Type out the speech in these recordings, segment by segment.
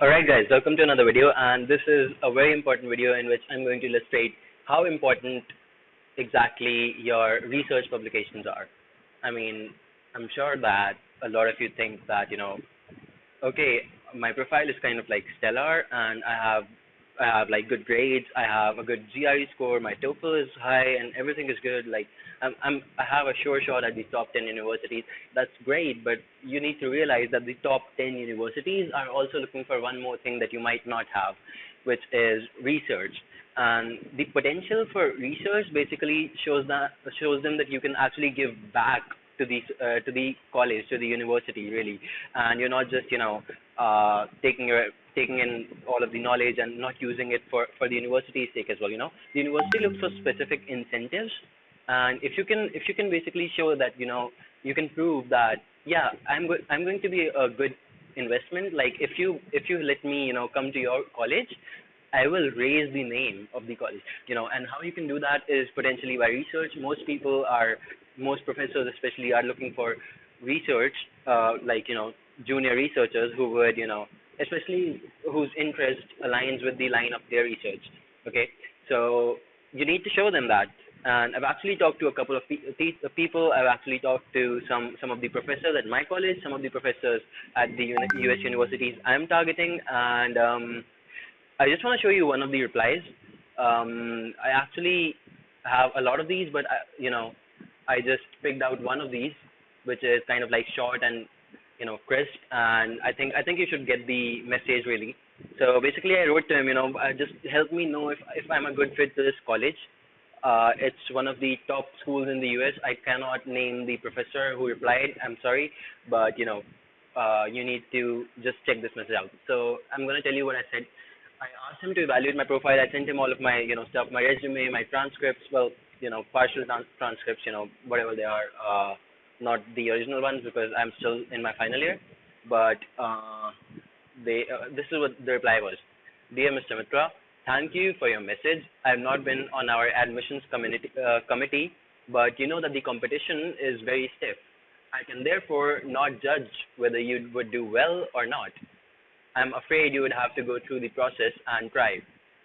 Alright guys, welcome to another video, and this is a very important video in which I'm going to illustrate how important exactly your research publications are. I mean, I'm sure that a lot of you think that, okay, my profile is kind of like stellar, and I have like good grades, I have a good GRE score, my TOEFL is high, and everything is good. Like I have a sure shot at the top 10 universities. That's great, but you need to realize that the top 10 universities are also looking for one more thing that you might not have, which is research. And the potential for research basically shows them that you can actually give back to the college, to the university, really, and you're not just taking in all of the knowledge and not using it for the university's sake as well. The university looks for specific incentives, and if you can basically show that you can prove that, yeah, I'm going to be a good investment. Like if you let me come to your college, I will raise the name of the college. And how you can do that is potentially by research. Most professors especially are looking for research, like junior researchers who would especially whose interest aligns with the line of their research. Okay, so you need to show them that. And I've actually talked to a couple of people. I've actually talked to some of the professors at my college, some of the professors at the US universities I'm targeting, and I just want to show you one of the replies. I actually have a lot of these, but I just picked out one of these, which is kind of like short and crisp, and I think you should get the message really. So basically, I wrote to him, just help me know if I'm a good fit to this college. It's one of the top schools in the US. I cannot name the professor who replied. I'm sorry, but you need to just check this message out. So I'm gonna tell you what I said. I asked him to evaluate my profile. I sent him all of my stuff, my resume, my transcripts. Well, partial transcripts, whatever they are. Not the original ones because I'm still in my final year. But this is what the reply was. Dear Mr. Mitra, thank you for your message. I have not been on our admissions committee, but you know that the competition is very stiff. I can therefore not judge whether you would do well or not. I'm afraid you would have to go through the process and try.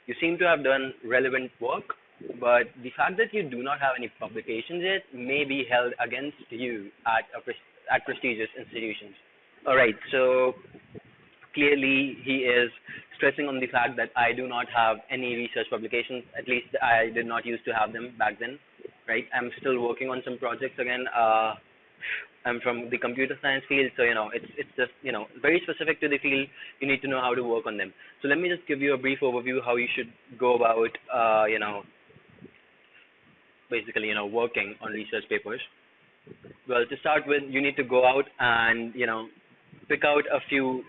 You seem to have done relevant work, but the fact that you do not have any publications yet may be held against you at prestigious institutions. All right, so clearly he is stressing on the fact that I do not have any research publications. At least I did not used to have them back then, right? I'm still working on some projects again. I'm from the computer science field, so it's just very specific to the field. You need to know how to work on them. So let me just give you a brief overview how you should go about basically working on research papers. Well, to start with, you need to go out and pick out a few.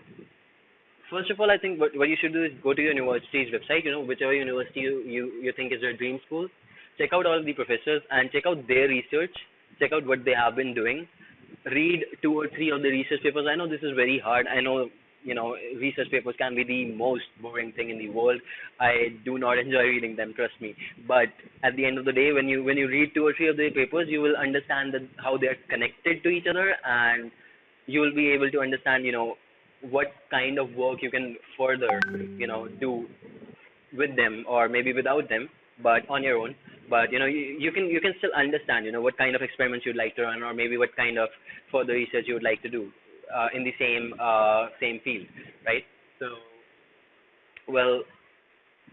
First of all, I think what you should do is go to your university's website, whichever university you think is your dream school. Check out all of the professors and check out their research. Check out what they have been doing. Read two or three of the research papers. I know this is very hard. I know, research papers can be the most boring thing in the world. I do not enjoy reading them, trust me. But at the end of the day, when you read two or three of the papers, you will understand that how they are connected to each other, and you will be able to understand, what kind of work you can further, do with them or maybe without them, but on your own. But you can still understand what kind of experiments you'd like to run, or maybe what kind of further research you would like to do in the same field, right? So, well,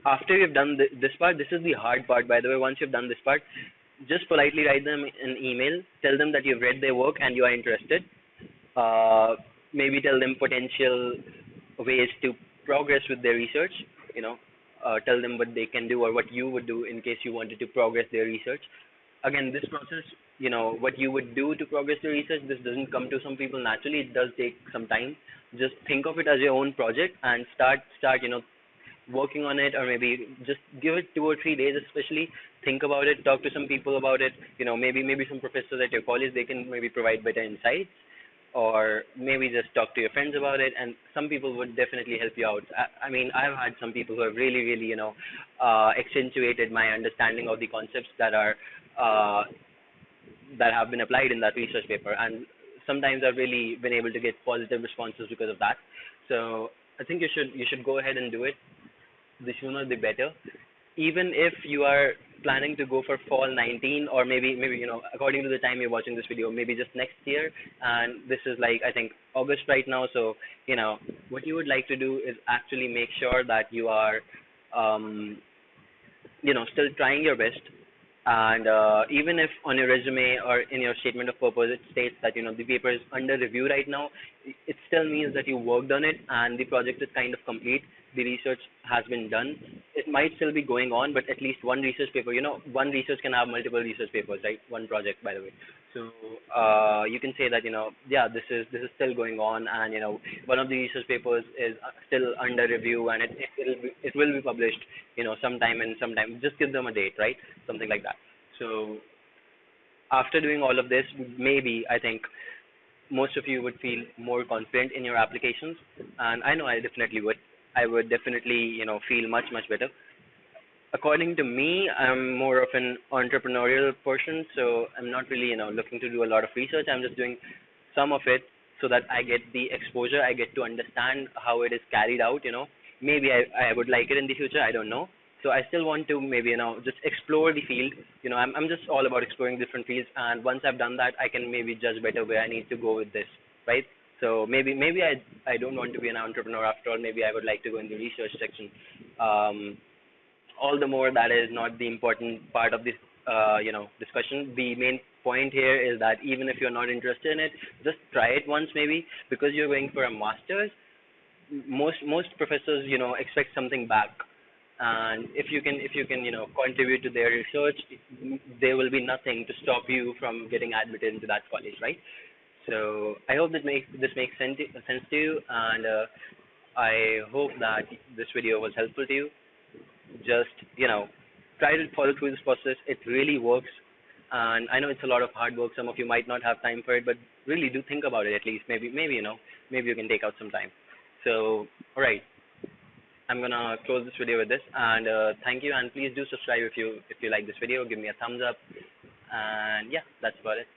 after you've done this part, this is the hard part, by the way. Once you've done this part, just politely write them an email, tell them that you've read their work and you are interested. Maybe tell them potential ways to progress with their research. You know, tell them what they can do or what you would do in case you wanted to progress their research. Again, this process, what you would do to progress the research, this doesn't come to some people naturally. It does take some time. Just think of it as your own project and start working on it, or maybe just give it 2 or 3 days, especially think about it, talk to some people about it. Maybe some professors at your college, they can maybe provide better insights, or maybe just talk to your friends about it, and some people would definitely help you out. I mean, I've had some people who have really accentuated my understanding of the concepts uh, that have been applied in that research paper, and sometimes I've really been able to get positive responses because of that. So I think you should go ahead and do it. The sooner the better. Even if you are planning to go for fall 19, or maybe according to the time you're watching this video, maybe just next year. And this is like, I think, August right now. So what you would like to do is actually make sure that you are um still trying your best. And even if on your resume or in your statement of purpose it states that the paper is under review right now, it still means that you worked on it and the project is kind of complete. The research has been done. It might still be going on, but at least one research paper, one research can have multiple research papers, right? One project, by the way. So you can say that yeah, this is still going on, and one of the research papers is still under review, and it will be published sometime in sometime. Just give them a date, right? Something like that. So after doing all of this, maybe I think most of you would feel more confident in your applications, and I know I definitely would. I would definitely feel much much better. According to me, I'm more of an entrepreneurial person, so I'm not really looking to do a lot of research. I'm just doing some of it so that I get the exposure. I get to understand how it is carried out. Maybe I would like it in the future. I don't know. So I still want to maybe just explore the field. I'm just all about exploring different fields, and once I've done that, I can maybe judge better where I need to go with this, right? So maybe I don't want to be an entrepreneur after all. Maybe I would like to go in the research section. Um, all the more that is not the important part of this discussion. The main point here is that even if you're not interested in it, just try it once, maybe, because you're going for a master's. Most professors expect something back, and if you can contribute to their research, there will be nothing to stop you from getting admitted into that college, right? So I hope this makes sense to you, and I hope that this video was helpful to you. Just try to follow through this process. It really works, and I know it's a lot of hard work. Some of you might not have time for it, but really do think about it at least. Maybe maybe you can take out some time. So all right, I'm gonna close this video with this, and thank you, and please do subscribe if you like this video. Give me a thumbs up, and yeah, that's about it.